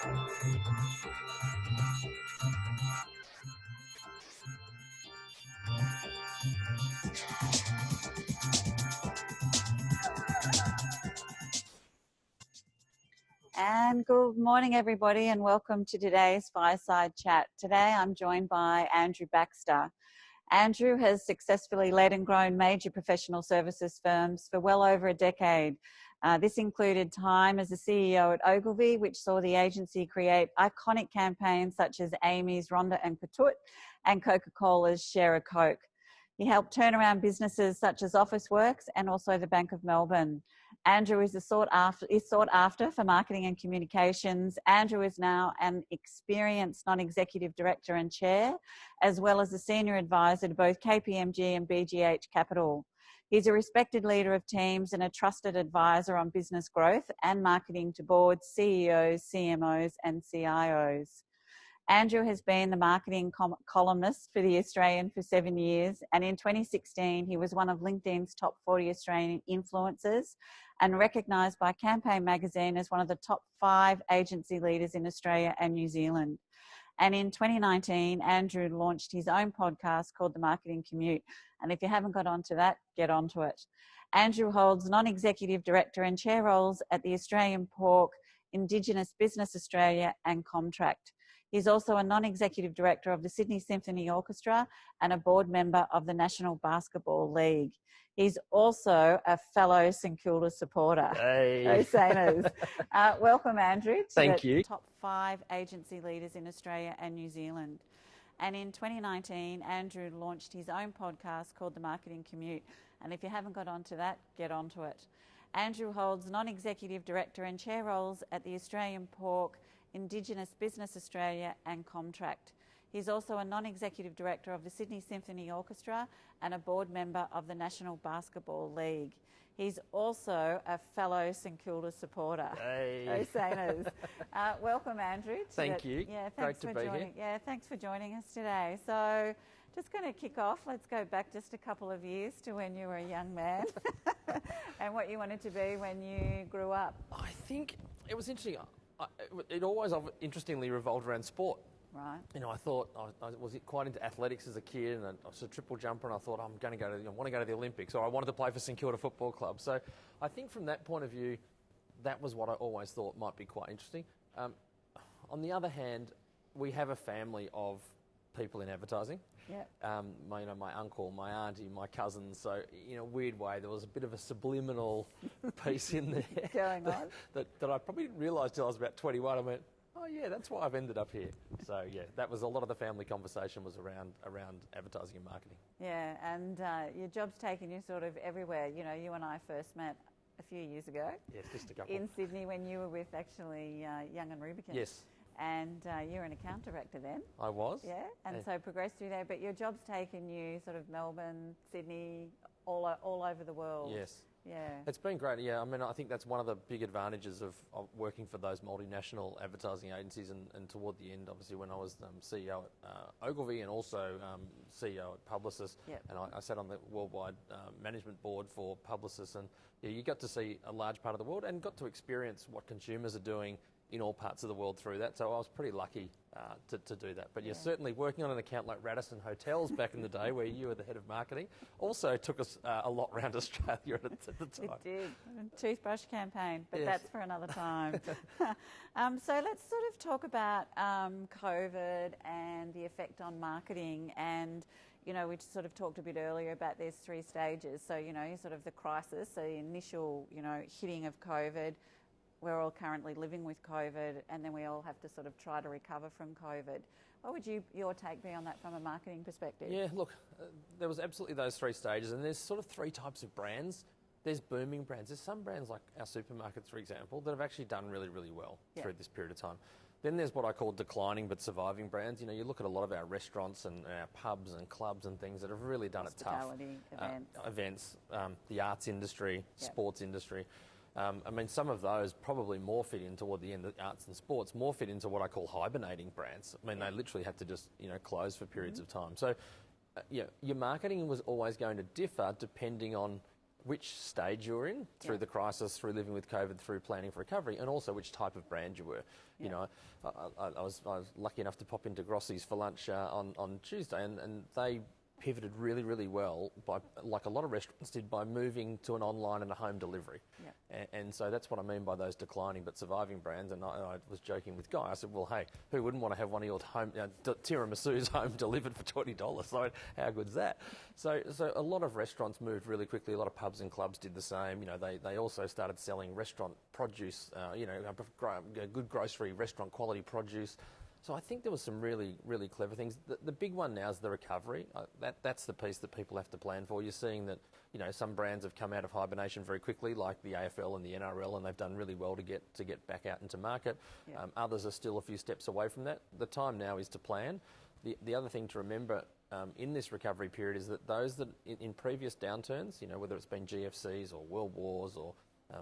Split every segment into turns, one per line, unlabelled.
And good morning, everybody, and welcome to today's Fireside Chat. Today, I'm joined by Andrew Baxter. Andrew has successfully led and grown major professional services firms for well over a decade. This included time as the CEO at Ogilvy, which saw the agency create iconic campaigns such as Amy's Rhonda and Katut and Coca-Cola's Share a Coke. He helped turn around businesses such as Officeworks and also the Bank of Melbourne. Andrew is sought after for marketing and communications. Andrew is now an experienced non-executive director and chair, as well as a senior advisor to both KPMG and BGH Capital. He's a respected leader of teams and a trusted advisor on business growth and marketing to boards, CEOs, CMOs, and CIOs. Andrew has been the marketing columnist for The Australian for 7 years, and in 2016 he was one of LinkedIn's top 40 Australian influencers and recognised by Campaign magazine as one of the top 5 agency leaders in Australia and New Zealand. And in 2019, Andrew launched his own podcast called The Marketing Commute, and if you haven't got onto that, get onto it. Andrew holds non-executive director and chair roles at the Australian Pork, Indigenous Business Australia and Comtract. He's also a non-executive director of the Sydney Symphony Orchestra and a board member of the National Basketball League. He's also a fellow St Kilda supporter.
Hey.
Welcome, Andrew, to
Thank
the
you.
top 5 agency leaders in Australia and New Zealand. And in 2019, Andrew launched his own podcast called The Marketing Commute. And if you haven't got onto that, get onto it. Andrew holds non-executive director and chair roles at the Australian Pork, Indigenous Business Australia and Comtract. He's also a non-executive director of the Sydney Symphony Orchestra and a board member of the National Basketball League. He's also a fellow St Kilda supporter.
Hey.
Welcome, Andrew.
Thank you.
Yeah,
Great to be here.
Yeah, thanks for joining us today. So, just going to kick off. Let's go back just a couple of years to when you were a young man and what you wanted to be when you grew up.
I think it was interesting. It always interestingly revolved around sport.
Right.
You know, I thought I was quite into athletics as a kid, and I was a triple jumper, and I thought I want to go to the Olympics, or I wanted to play for St Kilda Football Club. So I think from that point of view, that was what I always thought might be quite interesting. On the other hand, we have a family of people in advertising.
Yeah.
My uncle, my auntie, my cousins. So in a weird way, there was a bit of a subliminal piece in there
going on
that I probably didn't realise till I was about 21. I went, oh yeah, that's why I've ended up here. So yeah, that was a lot of the family conversation was around advertising and marketing.
Yeah, and your job's taken you sort of everywhere. You know, you and I first met a few years ago.
Yes, just a couple.
In Sydney when you were with actually Young and Rubicon.
Yes.
And you were an account director then.
I was.
Yeah, and so progressed through there. But your job's taken you sort of Melbourne, Sydney, all over the world.
Yes.
Yeah.
It's been great. Yeah, I mean, I think that's one of the big advantages of working for those multinational advertising agencies. And toward the end, obviously, when I was CEO at Ogilvy and also CEO at Publicis,
yep.
and I sat on the worldwide management board for Publicis, and yeah, you got to see a large part of the world and got to experience what consumers are doing in all parts of the world through that. So I was pretty lucky to do that. But yeah, certainly working on an account like Radisson Hotels back in the day where you were the head of marketing also took us a lot around Australia at the time.
It did. Toothbrush campaign, but
yes.
That's for another time. So let's sort of talk about COVID and the effect on marketing. And you know, we sort of talked a bit earlier about there's 3 stages. So, you know, sort of the crisis, so the initial, you know, hitting of COVID. We're all currently living with COVID, and then we all have to sort of try to recover from COVID. What would your take be on that from a marketing perspective?
Yeah, look, there was absolutely those 3 stages, and there's sort of 3 types of brands. There's booming brands. There's some brands like our supermarkets, for example, that have actually done really, really well through this period of time. Then there's what I call declining but surviving brands. You know, you look at a lot of our restaurants and our pubs and clubs and things that have really done it tough. Events, the arts industry, sports industry. I mean, some of those probably more fit in toward the end of the arts and sports, more fit into what I call hibernating brands. I mean, they literally had to just, you know, close for periods of time. So, yeah, your marketing was always going to differ depending on which stage you're in through the crisis, through living with COVID, through planning for recovery, and also which type of brand you were. You know, I was lucky enough to pop into Grossi's for lunch on Tuesday, and they pivoted really, really well, by, like a lot of restaurants did, by moving to an online and a home delivery. And so that's what I mean by those declining but surviving brands. And I was joking with Guy. I said, well, hey, who wouldn't want to have one of your home tiramisu's home delivered for $20? So how good's that? So a lot of restaurants moved really quickly. A lot of pubs and clubs did the same. You know, they also started selling restaurant produce, good grocery, restaurant quality produce. So I think there was some really, really clever things. The big one now is the recovery. That's the piece that people have to plan for. You're seeing that, you know, some brands have come out of hibernation very quickly, like the AFL and the NRL, and they've done really well to get back out into market. Others are still a few steps away from that. The time now is to plan. The other thing to remember in this recovery period is that those that in previous downturns, you know, whether it's been GFCs or world wars or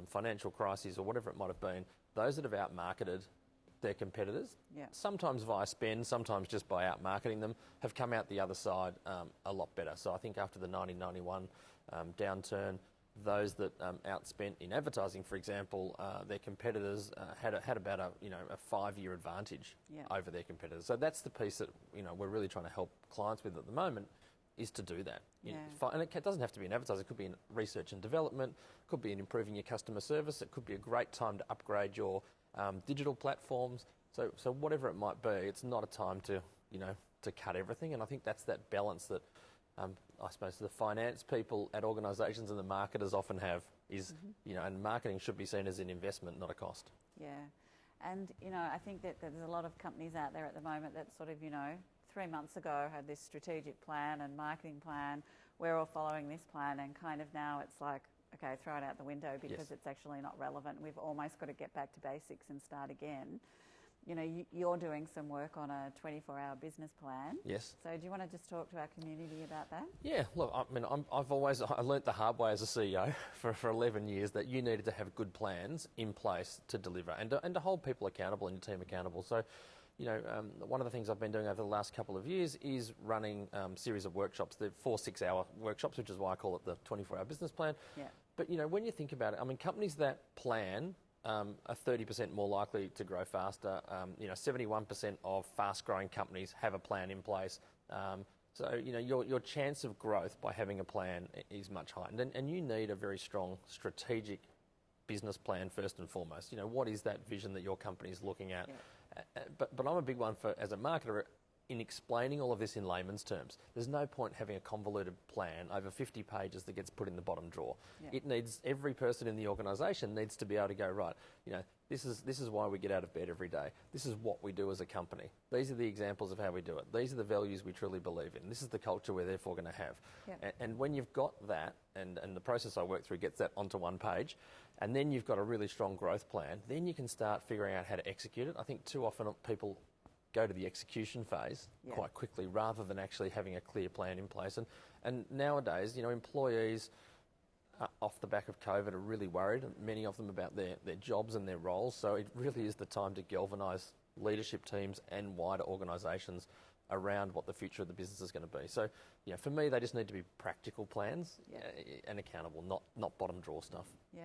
financial crises or whatever it might have been, those that have outmarketed their competitors, sometimes via spend, sometimes just by out-marketing them, have come out the other side a lot better. So I think after the 1991 downturn, those that outspent in advertising, for example, their competitors had about a 5-year advantage over their competitors. So that's the piece that, you know, we're really trying to help clients with at the moment, is to do that. And it doesn't have to be in advertising. It could be in research and development, it could be in improving your customer service, it could be a great time to upgrade your digital platforms. So whatever it might be, it's not a time to cut everything. And I think that's that balance that I suppose the finance people at organisations and the marketers often have is, you know, and marketing should be seen as an investment, not a cost.
Yeah. And, you know, I think that there's a lot of companies out there at the moment that sort of, you know, 3 months ago had this strategic plan and marketing plan. We're all following this plan, and kind of now it's like, okay, throw it out the window because it's actually not relevant. We've almost got to get back to basics and start again. You know, you're doing some work on a 24-hour business plan.
Yes.
So do you want to just talk to our community about that?
Yeah, look, I mean, I learnt the hard way as a CEO for 11 years that you needed to have good plans in place to deliver and to hold people accountable and your team accountable. So, you know, one of the things I've been doing over the last couple of years is running a series of workshops. They're 4 6-hour workshops, which is why I call it the 24-hour business plan. Yeah. But, you know, when you think about it, I mean, companies that plan are 30% more likely to grow faster. 71% of fast-growing companies have a plan in place. So, you know, your chance of growth by having a plan is much higher. And you need a very strong strategic business plan first and foremost. You know, what is that vision that your company is looking at? Yeah. But I'm a big one for, as a marketer, in explaining all of this in layman's terms. There's no point having a convoluted plan over 50 pages that gets put in the bottom drawer. Yeah. It needs, every person in the organisation needs to be able to go, right, you know, this is why we get out of bed every day. This is what we do as a company. These are the examples of how we do it. These are the values we truly believe in. This is the culture we're therefore going to have. Yeah. And when you've got that, and the process I work through gets that onto one page, and then you've got a really strong growth plan, then you can start figuring out how to execute it. I think too often people go to the execution phase quite quickly rather than actually having a clear plan in place. And nowadays, you know, employees off the back of COVID are really worried, many of them, about their jobs and their roles. So it really is the time to galvanise leadership teams and wider organisations around what the future of the business is going to be. So, you know, for me, they just need to be practical plans and accountable, not bottom drawer stuff.
Yeah.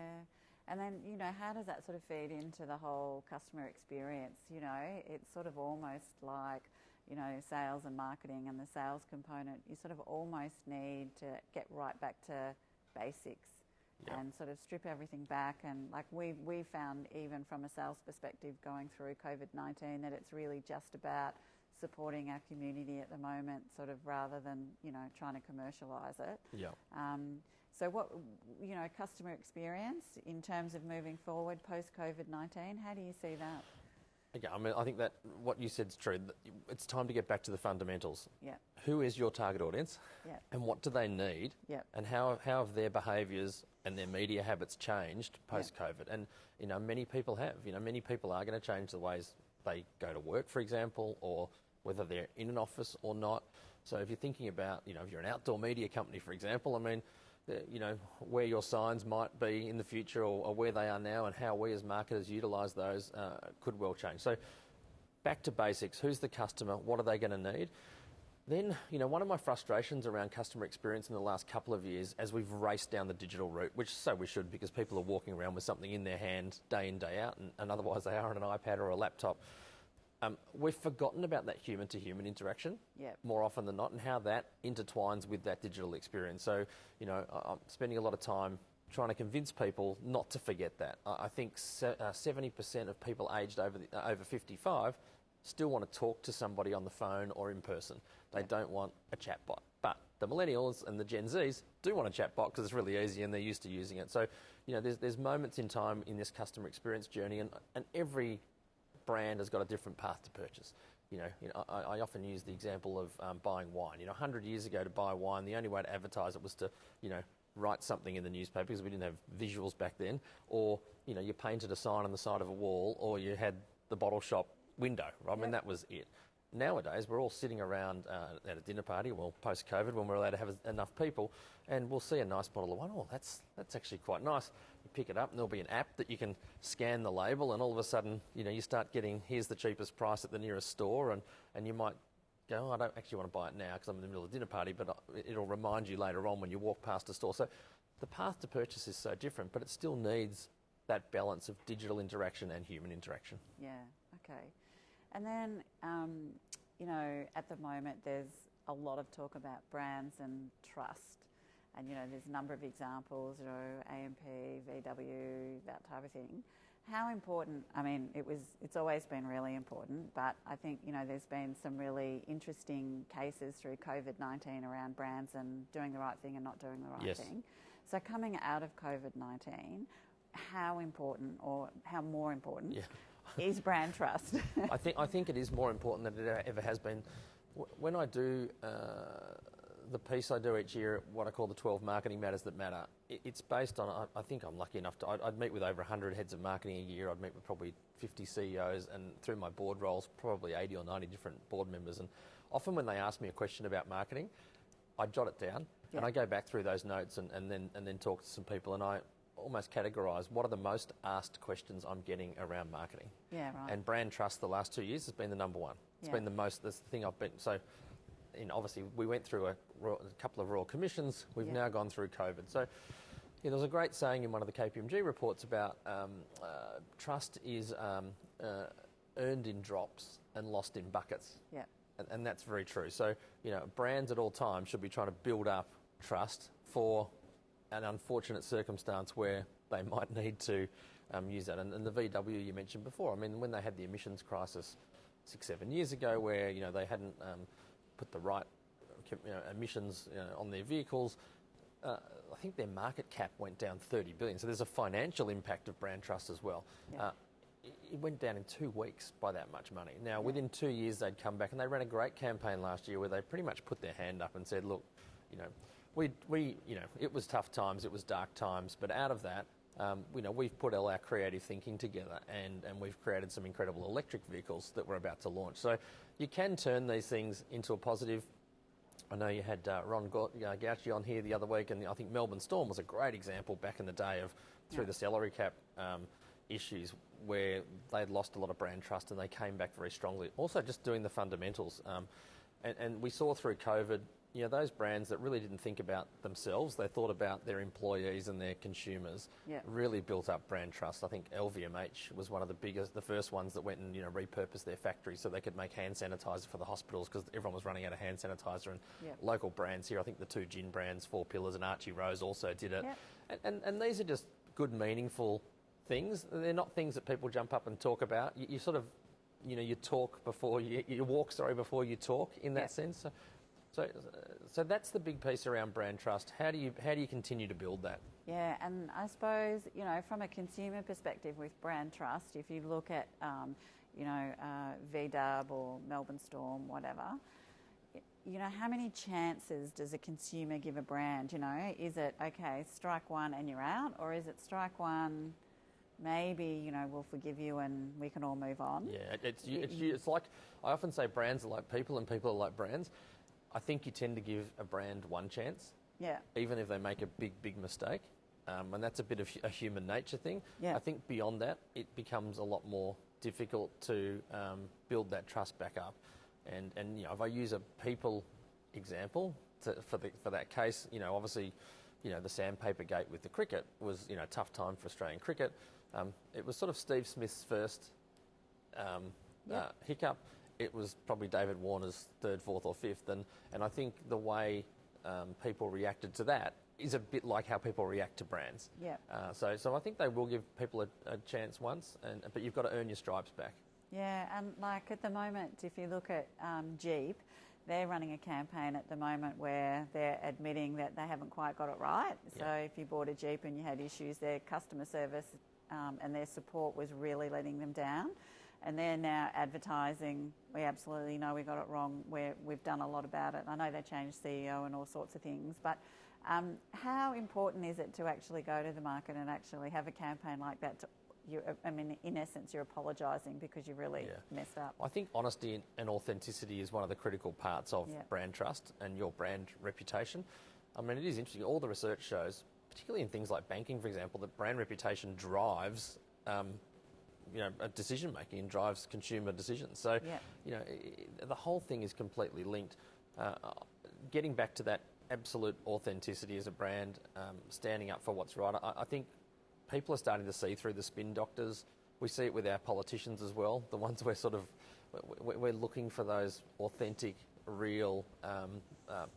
And then, you know, how does that sort of feed into the whole customer experience? You know, it's sort of almost like, you know, sales and marketing and the sales component. You sort of almost need to get right back to basics and sort of strip everything back. And like we found, even from a sales perspective going through COVID-19, that it's really just about supporting our community at the moment, sort of, rather than, you know, trying to commercialise it. Yeah. So what, you know, customer experience in terms of moving forward post-COVID-19, how do you see that?
Okay, I mean, I think that what you said is true. It's time to get back to the fundamentals.
Yeah.
Who is your target audience? Yeah. And what do they need? Yeah. And how have their behaviours and their media habits changed post-COVID? And, you know, many people have. You know, many people are going to change the ways they go to work, for example, or whether they're in an office or not. So if you're thinking about, you know, if you're an outdoor media company, for example, I mean, you know, where your signs might be in the future or where they are now, and how we as marketers utilise those could well change. So back to basics. Who's the customer? What are they going to need? Then, one of my frustrations around customer experience in the last couple of years, as we've raced down the digital route, which so we should, because people are walking around with something in their hand day in, day out, and otherwise they are on an iPad or a laptop, we've forgotten about that human-to-human interaction more often than not, and how that intertwines with that digital experience. So, I'm spending a lot of time trying to convince people not to forget that. I think 70% of people aged over 55 still want to talk to somebody on the phone or in person. They don't want a chatbot. But the millennials and the Gen Zs do want a chatbot because it's really easy and they're used to using it. So, there's moments in time in this customer experience journey, and every brand has got a different path to purchase. I often use the example of buying wine. 100 years ago, to buy wine, the only way to advertise it was to, write something in the newspaper, because we didn't have visuals back then, or, you painted a sign on the side of a wall, or you had the bottle shop window, right? I mean, that was it. Nowadays, we're all sitting around at a dinner party, well, post-COVID, when we're allowed to have enough people, and we'll see a nice bottle of wine. Oh, that's actually quite nice. You pick it up, and there'll be an app that you can scan the label, and all of a sudden, you start getting, here's the cheapest price at the nearest store, and you might go, oh, I don't actually want to buy it now because I'm in the middle of a dinner party, but it'll remind you later on when you walk past a store. So the path to purchase is so different, but it still needs that balance of digital interaction and human interaction.
Yeah, okay. And then, at the moment, there's a lot of talk about brands and trust. And, there's a number of examples, AMP, VW, that type of thing. How important, it's always been really important, but I think, there's been some really interesting cases through COVID-19 around brands and doing the right thing and not doing the right thing. So coming out of COVID-19, how important, or how more important, is brand trust?
I think it is more important than it ever has been. When I do the piece I do each year, what I call the 12 marketing matters that matter, it's based on, I think I'm lucky enough to, I'd meet with over 100 heads of marketing a year. I'd meet with probably 50 CEOs, and through my board roles, probably 80 or 90 different board members. And often when they ask me a question about marketing, I jot it down and I go back through those notes and then talk to some people, and I almost categorise what are the most asked questions I'm getting around marketing.
Yeah, right.
And brand trust the last 2 years has been the number one. It's been that's the thing I've been, so obviously we went through a couple of Royal Commissions, we've now gone through COVID. So there was a great saying in one of the KPMG reports about trust is earned in drops and lost in buckets.
Yeah.
And that's very true. So, brands at all times should be trying to build up trust for an unfortunate circumstance where they might need to use that. And the VW you mentioned before, when they had the emissions crisis 6-7 years ago, where, they hadn't put the right emissions on their vehicles, I think their market cap went down 30 billion. So there's a financial impact of brand trust as well.
Yeah.
It went down in 2 weeks by that much money. Now, within 2 years, they'd come back, and they ran a great campaign last year where they pretty much put their hand up and said, look, it was tough times, it was dark times, but out of that, we've put all our creative thinking together, and we've created some incredible electric vehicles that we're about to launch. So you can turn these things into a positive. I know you had Ron Gauci on here the other week, and I think Melbourne Storm was a great example back in the day of through the salary cap issues where they'd lost a lot of brand trust and they came back very strongly. Also just doing the fundamentals. And we saw through COVID, those brands that really didn't think about themselves, they thought about their employees and their consumers, really built up brand trust. I think LVMH was one of the first ones that went and, repurposed their factories so they could make hand sanitizer for the hospitals because everyone was running out of hand sanitizer. And local brands here, I think the 2 gin brands, 4 Pillars and Archie Rose also did it. And these are just good, meaningful things. They're not things that people jump up and talk about. You sort of, you talk before you walk, before you talk in that sense. So that's the big piece around brand trust. How do you continue to build that?
Yeah, and I suppose, from a consumer perspective with brand trust, if you look at, VW or Melbourne Storm, whatever, how many chances does a consumer give a brand? Is it, okay, strike one and you're out, or is it strike one, maybe, we'll forgive you and we can all move on?
Yeah, it's like, I often say brands are like people and people are like brands. I think you tend to give a brand one chance, even if they make a big mistake, and that's a bit of a human nature thing. I think beyond that, it becomes a lot more difficult to build that trust back up. And if I use a people example for that case. Obviously, the sandpaper gate with the cricket was, a tough time for Australian cricket. It was sort of Steve Smith's first hiccup. It was probably David Warner's third, fourth or fifth. And I think the way people reacted to that is a bit like how people react to brands.
Yeah.
So I think they will give people a chance once, but you've got to earn your stripes back.
Yeah, and like at the moment, if you look at Jeep, they're running a campaign at the moment where they're admitting that they haven't quite got it right. So if you bought a Jeep and you had issues, their customer service and their support was really letting them down. And they're now advertising, we absolutely know we got it wrong, we've done a lot about it. I know they changed CEO and all sorts of things, but how important is it to actually go to the market and actually have a campaign like that? In essence, you're apologising because you really messed up.
I think honesty and authenticity is one of the critical parts of brand trust and your brand reputation. It is interesting. All the research shows, particularly in things like banking, for example, that brand reputation drives decision making and drives consumer decisions. So, the whole thing is completely linked. Getting back to that absolute authenticity as a brand, standing up for what's right. I think people are starting to see through the spin doctors. We see it with our politicians as well. The ones we're looking for those authentic, real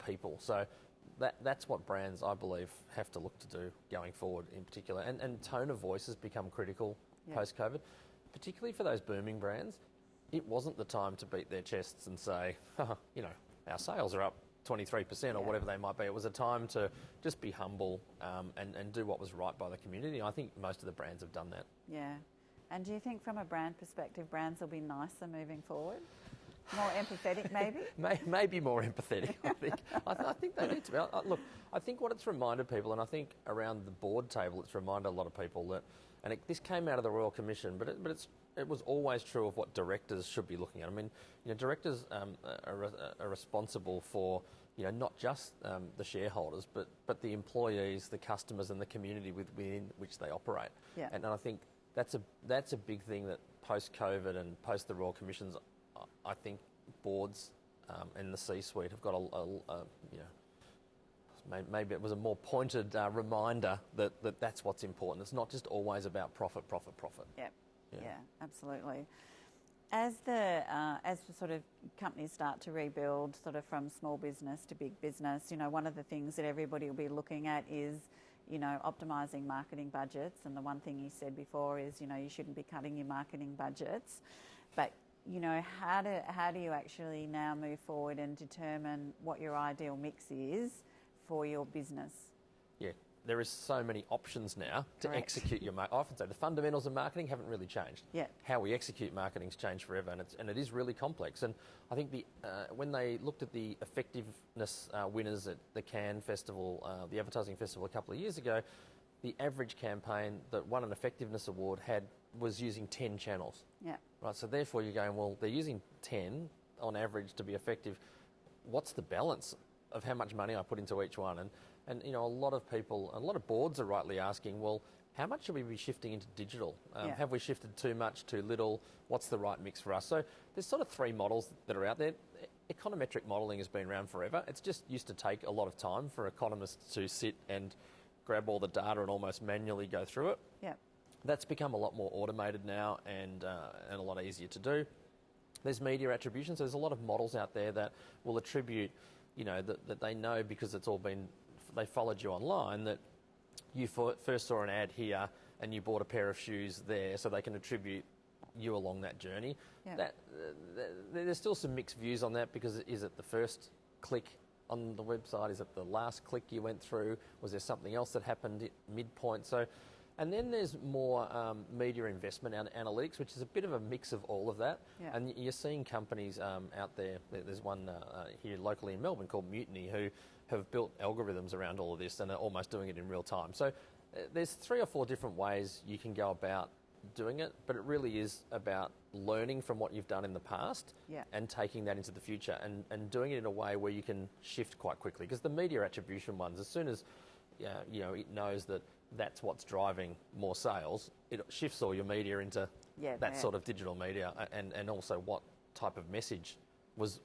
people. So that's what brands, I believe, have to look to do going forward in particular. And tone of voice has become critical post-COVID, particularly for those booming brands. It wasn't the time to beat their chests and say, our sales are up 23% or whatever they might be. It was a time to just be humble and do what was right by the community. I think most of the brands have done that. Yeah.
And do you think from a brand perspective, brands will be nicer moving forward? More empathetic, maybe?
Maybe more empathetic, I think. I think they need to be. Look, I think what it's reminded people, and I think around the board table, it's reminded a lot of people that, and this came out of the Royal Commission, but it was always true of what directors should be looking at. Directors are responsible for, not just the shareholders, but the employees, the customers, and the community within which they operate.
Yeah.
And I think that's a big thing that post-COVID and post the Royal Commissions, I think boards and the C-suite have got maybe it was a more pointed reminder that that's what's important. It's not just always about profit.
Yeah, absolutely. As the sort of companies start to rebuild sort of from small business to big business, one of the things that everybody will be looking at is, optimising marketing budgets. And the one thing you said before is, you shouldn't be cutting your marketing budgets. But, how do you actually now move forward and determine what your ideal mix is for your business?
Yeah. There is so many options now to execute your marketing. I often say the fundamentals of marketing haven't really changed.
Yeah.
How we execute marketing's changed forever, and it is really complex. And I think when they looked at the effectiveness winners at the Cannes Festival, the advertising festival a couple of years ago, the average campaign that won an effectiveness award was using 10 channels.
Yeah.
Right. So therefore, you're going, well, they're using 10 on average to be effective. What's the balance of how much money I put into each one? And a lot of people, a lot of boards are rightly asking, well, how much should we be shifting into digital? Have we shifted too much, too little? What's the right mix for us? So there's sort of three models that are out there. Econometric modelling has been around forever. It's just used to take a lot of time for economists to sit and grab all the data and almost manually go through it.
Yeah.
That's become a lot more automated now and a lot easier to do. There's media attribution, so there's a lot of models out there that will attribute, that they know because it's all been, they followed you online, that you first saw an ad here and you bought a pair of shoes there, so they can attribute you along that journey. Yeah. There's still some mixed views on that, because is it the first click on the website? Is it the last click you went through? Was there something else that happened at midpoint? And then there's more media investment and analytics, which is a bit of a mix of all of that. Yeah. And you're seeing companies out there. There's one here locally in Melbourne called Mutiny, who have built algorithms around all of this and are almost doing it in real time. So there's 3 or 4 different ways you can go about doing it, but it really is about learning from what you've done in the past. Yeah. And taking that into the future and doing it in a way where you can shift quite quickly. Because the media attribution ones, as soon as it knows that that's what's driving more sales, it shifts all your media into that sort of digital media, and also what type of message was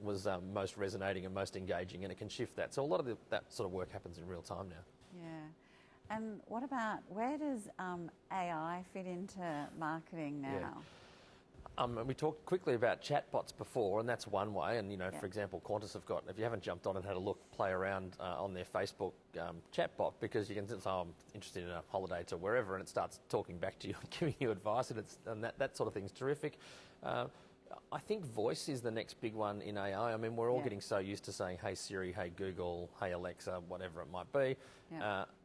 most resonating and most engaging, and it can shift that. So a lot of that sort of work happens in real time now.
Yeah. And what about, where does AI fit into marketing now?
Yeah. We talked quickly about chatbots before, and that's one way. And, for example, Qantas have got, if you haven't jumped on and had a look, play around on their Facebook chatbot, because you can say, I'm interested in a holiday to wherever, and it starts talking back to you and giving you advice, and that sort of thing's terrific. I think voice is the next big one in AI. I mean, we're all getting so used to saying, hey Siri, hey Google, hey Alexa, whatever it might be.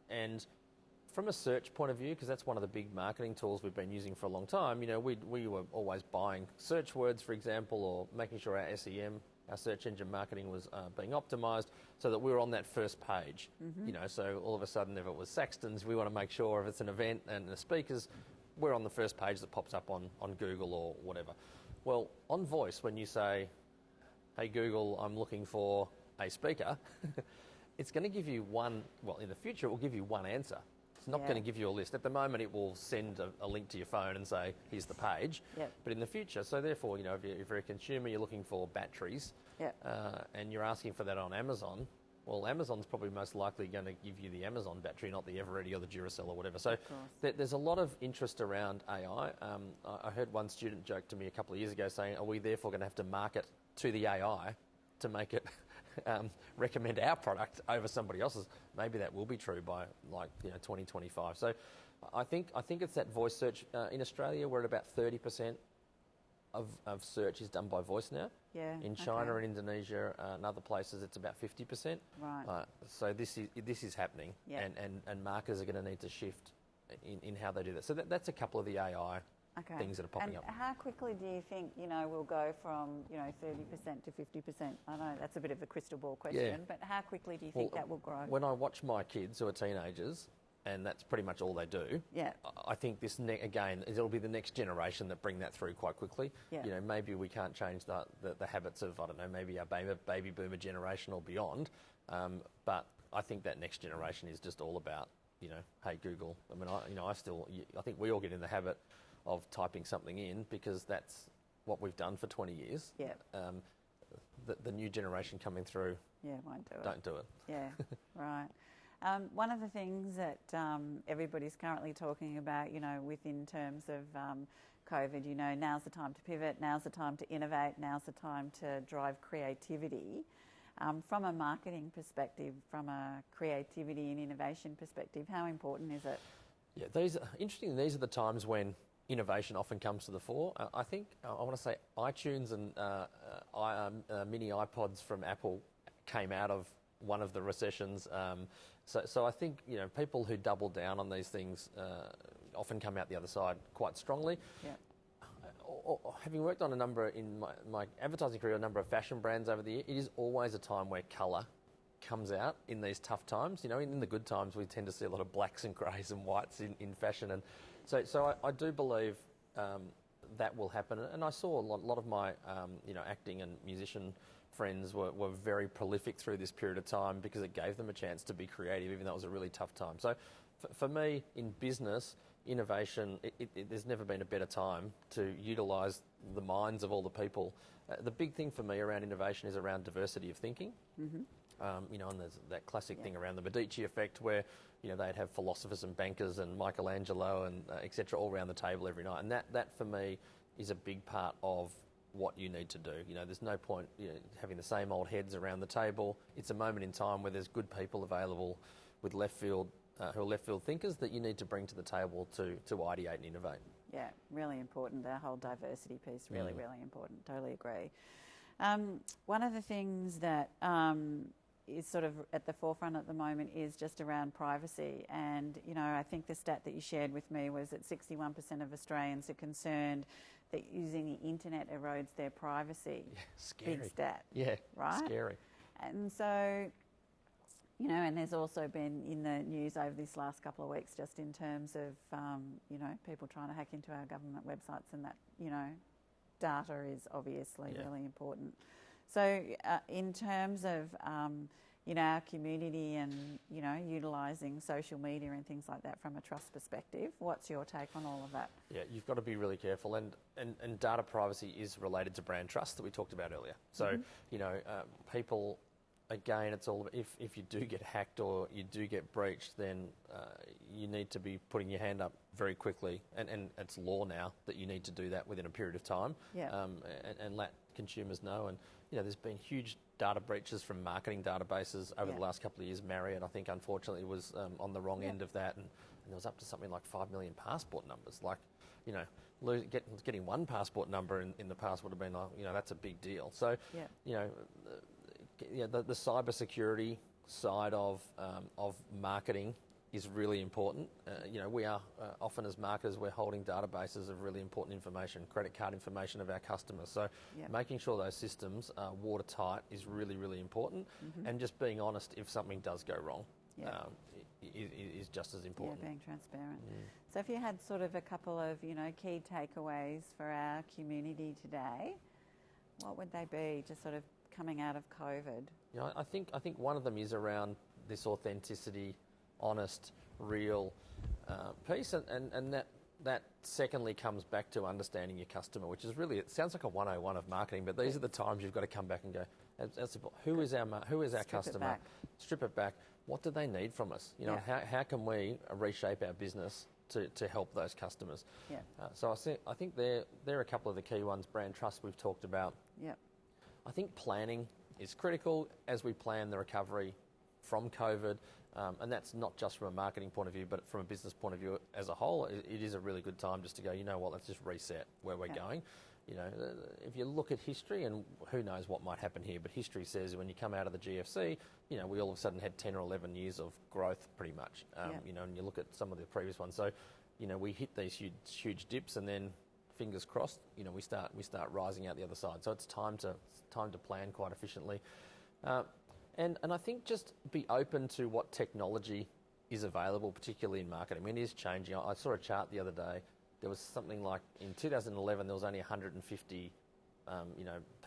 And from a search point of view, because that's one of the big marketing tools we've been using for a long time, we were always buying search words, for example, or making sure our SEM, our search engine marketing, was being optimised so that we were on that first page. So all of a sudden, if it was Saxton's, we want to make sure if it's an event and the speakers, we're on the first page that pops up on Google or whatever. Well, on voice, when you say, hey Google, I'm looking for a speaker, it's going to give you one, well, in the future, it will give you one answer. It's not going to give you a list. At the moment, it will send a link to your phone and say, here's the page. But in the future, so therefore, if you're a consumer, you're looking for batteries, and you're asking for that on Amazon, well, Amazon's probably most likely going to give you the Amazon battery, not the Eveready or the Duracell or whatever. So there's a lot of interest around AI. I heard one student joke to me a couple of years ago saying, are we therefore going to have to market to the AI to make it recommend our product over somebody else's? Maybe that will be true by 2025. So I think it's that voice search. In Australia, we're at about 30% of search is done by voice now. In China and Indonesia and other places, it's about 50%.
Right.
So this is happening, and marketers are going to need to shift in how they do that. So that's a couple of the AI things that are popping up.
How quickly do you think we'll go from 30% to 50%? I know that's a bit of a crystal ball question, but how quickly do you think that will grow?
When I watch my kids who are teenagers, and that's pretty much all they do. I think this again, it'll be the next generation that bring that through quite quickly. Maybe we can't change the habits of, I don't know, maybe our baby boomer generation or beyond, but I think that next generation is just all about hey Google. I mean, I think we all get in the habit of typing something in because that's what we've done for 20 years. The new generation coming through don't do it.
Right. One of the things that everybody's currently talking about, within terms of COVID, now's the time to pivot, now's the time to innovate, now's the time to drive creativity. From a marketing perspective, from a creativity and innovation perspective, how important is it?
Interesting. These are the times when innovation often comes to the fore. I think I want to say iTunes and mini iPods from Apple came out of one of the recessions. So I think people who double down on these things often come out the other side quite strongly. Having worked on a number in my advertising career, a number of fashion brands over the year, it is always a time where colour comes out in these tough times. In the good times, we tend to see a lot of blacks and greys and whites in fashion, and so I do believe that will happen. And I saw a lot of my acting and musician friends were very prolific through this period of time because it gave them a chance to be creative, even though it was a really tough time. So for me, in business, innovation, there's never been a better time to utilise the minds of all the people. The big thing for me around innovation is around diversity of thinking. And there's that classic thing around the Medici effect where, they'd have philosophers and bankers and Michelangelo and et cetera all around the table every night. And that for me is a big part of what you need to do. There's no point having the same old heads around the table. It's a moment in time where there's good people available with left field, who are left field thinkers that you need to bring to the table to ideate and innovate.
Yeah, really important. That whole diversity piece, really important. Totally agree. One of the things that is sort of at the forefront at the moment is just around privacy. And, I think the stat that you shared with me was that 61% of Australians are concerned that using the internet erodes their privacy.
Scary.
Big stat.
Right? Scary.
And so, and there's also been in the news over this last couple of weeks just in terms of, people trying to hack into our government websites, and that, data is obviously really important. So in terms of our community and, utilising social media and things like that from a trust perspective. What's your take on all of that?
Yeah, you've got to be really careful, and data privacy is related to brand trust that we talked about earlier. So, people, again, it's all, if you do get hacked or you do get breached, then you need to be putting your hand up very quickly, and it's law now that you need to do that within a period of time, and let consumers know. And there's been huge data breaches from marketing databases over the last couple of years. Marriott, I think, unfortunately, was on the wrong end of that, and there was up to something like 5 million passport numbers. Like, getting one passport number in the past would have been, that's a big deal. So, the cybersecurity side of marketing is really important. We are often, as marketers, we're holding databases of really important information, credit card information of our customers. So making sure those systems are watertight is really, really important. And just being honest if something does go wrong is just as important.
Yeah, being transparent. So if you had sort of a couple of, key takeaways for our community today, what would they be, just sort of coming out of COVID?
I think one of them is around this authenticity, honest, real piece, and that secondly comes back to understanding your customer, which is really, it sounds like a 101 of marketing, but these are the times you've got to come back and go, who is our customer? Strip it back. What do they need from us? How can we reshape our business to help those customers? So I think they're a couple of the key ones. Brand trust we've talked about. I think planning is critical as we plan the recovery from COVID, and that's not just from a marketing point of view, but from a business point of view as a whole. It is a really good time just to go, let's just reset where we're going. If you look at history, and who knows what might happen here, but history says when you come out of the GFC, we all of a sudden had 10 or 11 years of growth pretty much, and you look at some of the previous ones. So, we hit these huge dips, and then fingers crossed, we start rising out the other side. So it's time to plan quite efficiently, and I think just be open to what technology is available, particularly in marketing. I mean, it is changing. I saw a chart the other day. There was something like in 2011 there was only 150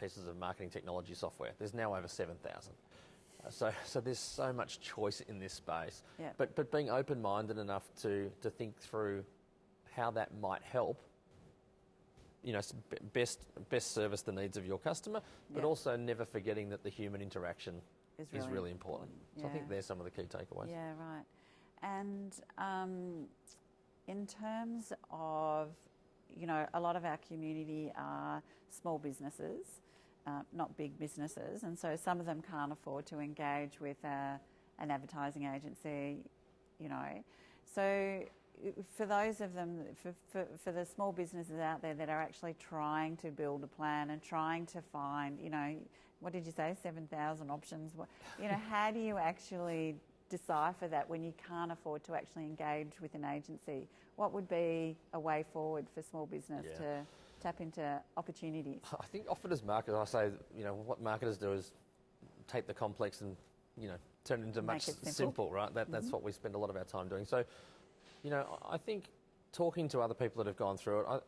pieces of marketing technology software. There's now over 7,000. So there's so much choice in this space. But being open-minded enough to think through how that might help. Best service the needs of your customer, but also never forgetting that the human interaction is really important. So I think there's some of the key takeaways.
Yeah, right. And in terms of, a lot of our community are small businesses, not big businesses, and so some of them can't afford to engage with an advertising agency, So for those of them, for the small businesses out there that are actually trying to build a plan and trying to find, what did you say, 7,000 options? How do you actually decipher that when you can't afford to actually engage with an agency? What would be a way forward for small business to tap into opportunities?
I think often as marketers, I say, what marketers do is take the complex and, turn it into much simple, right? That's what we spend a lot of our time doing. So, I think talking to other people that have gone through it,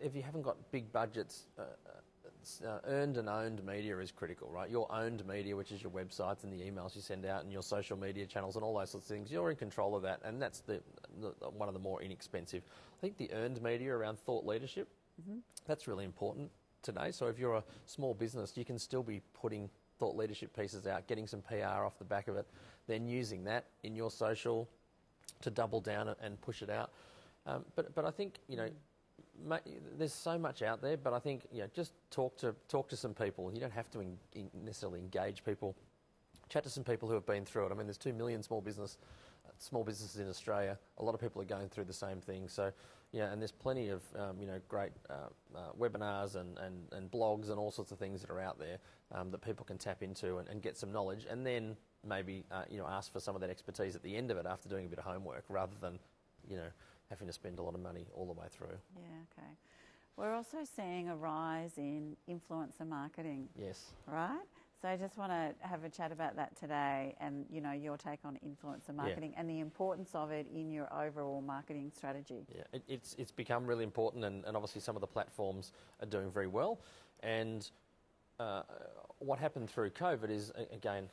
if you haven't got big budgets, earned and owned media is critical, right? Your owned media, which is your websites and the emails you send out and your social media channels and all those sorts of things, you're in control of that, and that's the one of the more inexpensive. I think the earned media around thought leadership, that's really important today. So if you're a small business, you can still be putting thought leadership pieces out, getting some PR off the back of it, then using that in your social to double down and push it out. But I think, there's so much out there, but I think, just talk to some people. You don't have to necessarily engage people. Chat to some people who have been through it. I mean, there's 2 million small businesses in Australia. A lot of people are going through the same thing. So, and there's plenty of, great webinars and blogs and all sorts of things that are out there that people can tap into and get some knowledge, and then maybe, ask for some of that expertise at the end of it after doing a bit of homework, rather than, having to spend a lot of money all the way through.
Yeah, okay. We're also seeing a rise in influencer marketing.
Yes.
Right? So I just want to have a chat about that today, and, your take on influencer marketing and the importance of it in your overall marketing strategy.
Yeah, it's become really important, and obviously some of the platforms are doing very well. And what happened through COVID is, again,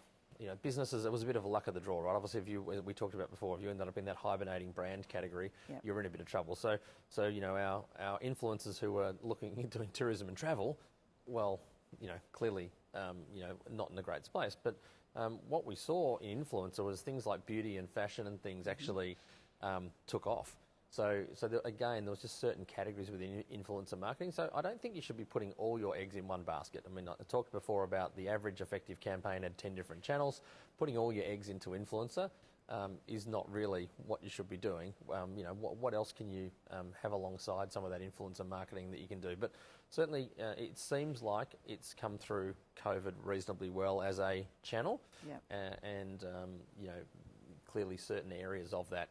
businesses, it was a bit of a luck of the draw, right? Obviously, we talked about before, if you ended up in that hibernating brand category, you're in a bit of trouble. So our influencers who were looking at doing tourism and travel, well, clearly, not in a great place. But what we saw in influencer was things like beauty and fashion and things actually took off. So again, there was just certain categories within influencer marketing. So I don't think you should be putting all your eggs in one basket. I mean, I talked before about the average effective campaign had 10 different channels. Putting all your eggs into influencer is not really what you should be doing. What else can you have alongside some of that influencer marketing that you can do? But certainly, it seems like it's come through COVID reasonably well as a channel, and clearly certain areas of that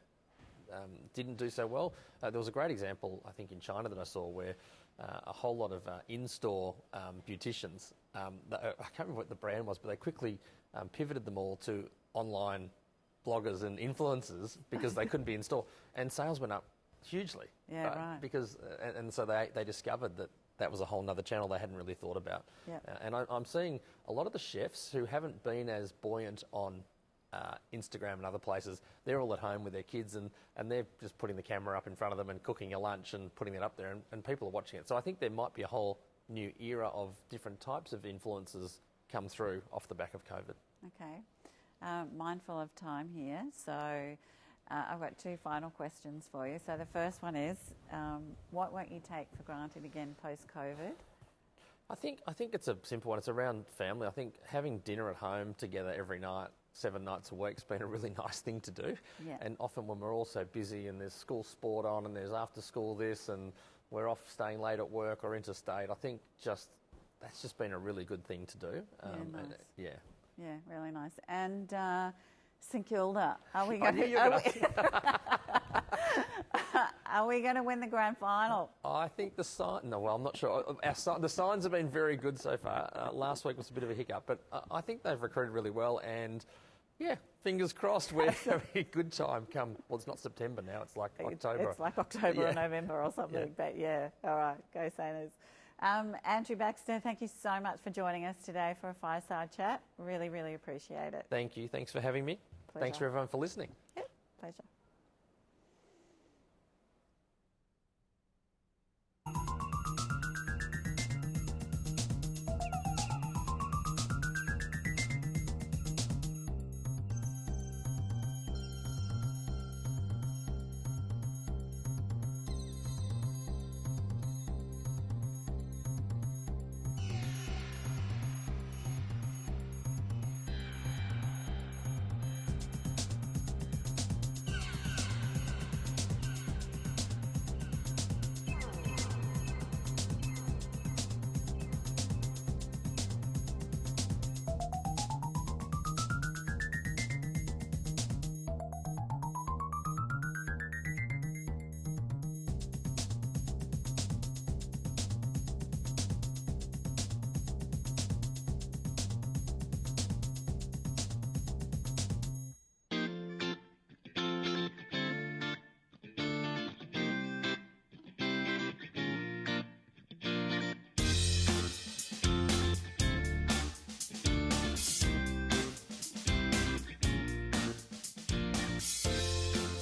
didn't do so well. There was a great example, I think, in China that I saw where a whole lot of in-store beauticians, I can't remember what the brand was, but they quickly pivoted them all to online bloggers and influencers because they couldn't be in store, and sales went up hugely.
Yeah, right.
Because and so they discovered that was a whole nother channel they hadn't really thought about.
Yeah.
And I'm seeing a lot of the chefs who haven't been as buoyant on Instagram and other places, they're all at home with their kids and they're just putting the camera up in front of them and cooking a lunch and putting it up there, and people are watching it. So I think there might be a whole new era of different types of influencers come through off the back of COVID.
Okay. Mindful of time here, so I've got two final questions for you. So the first one is, what won't you take for granted again post-COVID?
I think it's a simple one. It's around family. I think having dinner at home together every night, 7 nights a week, has been a really nice thing to do.
Yeah.
And often when we're all so busy and there's school sport on and there's after school this and we're off staying late at work or interstate, I think that's just been a really good thing to do.
Nice.
Yeah.
Yeah, really nice. And St Kilda, are we
I
going
knew you were going
are we going to win the grand final?
I think I'm not sure. The signs have been very good so far. Last week was a bit of a hiccup, but I think they've recruited really well, and yeah, fingers crossed we're having a good time come, well, it's not September now, it's like October.
It's like October or November or something, but all right, go Sainers. Andrew Baxter, thank you so much for joining us today for a Fireside Chat. Really, really appreciate it.
Thank you. Thanks for having me.
Pleasure.
Thanks for everyone for listening.
Yep, pleasure.